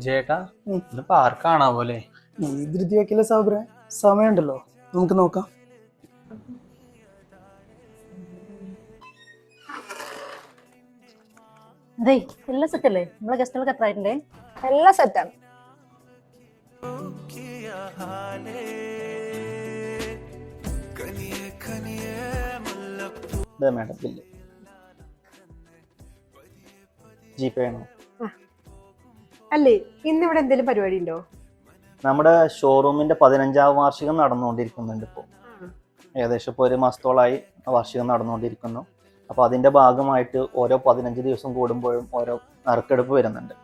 ചേട്ടാ ഇത് പാർക്കാണാ പോലെ. ഈ ധൃതി വെക്കല സാബ്രെ, സമയമുണ്ടല്ലോ, നമുക്ക് നോക്കാം. അതെ എല്ലാം സെറ്റ് അല്ലേ? നമ്മളെ ഗസ്റ്റുകൾക്ക് എത്ര ആയിട്ടുണ്ട്? എല്ലാം സെറ്റാണ്. മാഡം ബില്ല് ജിപേ ആണോ? അല്ലേ, ഇന്നിവിടെ എന്തെങ്കിലും പരിപാടി ഉണ്ടോ? നമ്മുടെ ഷോറൂമിന്റെ 15ാം വാർഷികം നടന്നുകൊണ്ടിരിക്കുന്നുണ്ട്. ഇപ്പോൾ ഏകദേശം ഇപ്പോൾ ഒരു മാസത്തോളമായി വാർഷികം നടന്നുകൊണ്ടിരിക്കുന്നു. അപ്പോൾ അതിന്റെ ഭാഗമായിട്ട് ഓരോ 15 ദിവസം കൂടുമ്പോഴും ഓരോ നറുക്കെടുപ്പ് വരുന്നുണ്ട്.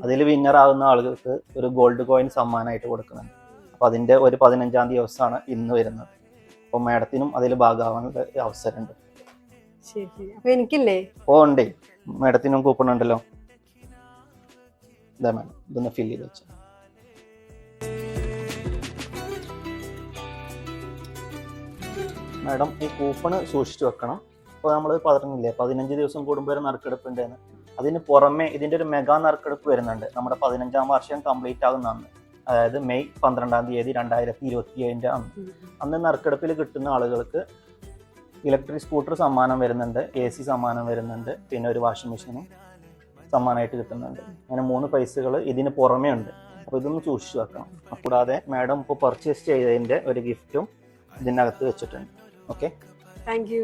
അതിൽ വിന്നർ ആകുന്ന ആളുകൾക്ക് ഒരു ഗോൾഡ് കോയിൻ സമ്മാനമായിട്ട് കൊടുക്കുന്നുണ്ട്. അപ്പോൾ അതിന്റെ ഒരു 15ാം ദിവസമാണ് ഇന്ന് വരുന്നത്. അപ്പോൾ മാഡത്തിനും അതിൽ ഭാഗമാവാനുള്ള അവസരമുണ്ട്. ശരി, അപ്പൊ എനിക്കില്ലേ? ഓ ഉണ്ടേ, മാഡത്തിനും കൂപ്പൺ ഉണ്ടല്ലോ. ഇതാ മാഡം, ഇതൊന്ന് ഫില്ല് ചെയ്ത് വെച്ചു. മാഡം ഈ കൂപ്പണ് സൂക്ഷിച്ചു വെക്കണം. ഇപ്പോൾ നമ്മൾ പറഞ്ഞില്ലേ 15 ദിവസം കൂടുമ്പോൾ ഒരു നറുക്കെടുപ്പുണ്ടെന്ന്. അതിന് പുറമെ ഇതിൻ്റെ ഒരു മെഗാ നറുക്കെടുപ്പ് വരുന്നുണ്ട്. നമ്മുടെ 15ാം വാർഷികം കംപ്ലീറ്റ് ആകുന്ന അന്ന്, അതായത് മെയ് 12ാം തീയതി 2027 അന്ന് നറുക്കെടുപ്പിൽ കിട്ടുന്ന ആളുകൾക്ക് ഇലക്ട്രിക് സ്കൂട്ടർ സമ്മാനം വരുന്നുണ്ട്, AC സമ്മാനം വരുന്നുണ്ട്, പിന്നെ ഒരു വാഷിംഗ് മെഷീനും സമ്മാനമായിട്ട് കിട്ടുന്നുണ്ട്. അങ്ങനെ 3 പ്രൈസുകൾ ഇതിന് പുറമേ ഉണ്ട്. അപ്പോൾ ഇതൊന്ന് സൂക്ഷിച്ചു വെക്കണം. കൂടാതെ മാഡം ഇപ്പോൾ പർച്ചേസ് ചെയ്തതിൻ്റെ ഒരു ഗിഫ്റ്റും ഇതിനകത്ത് വെച്ചിട്ടുണ്ട്. Okay, thank you.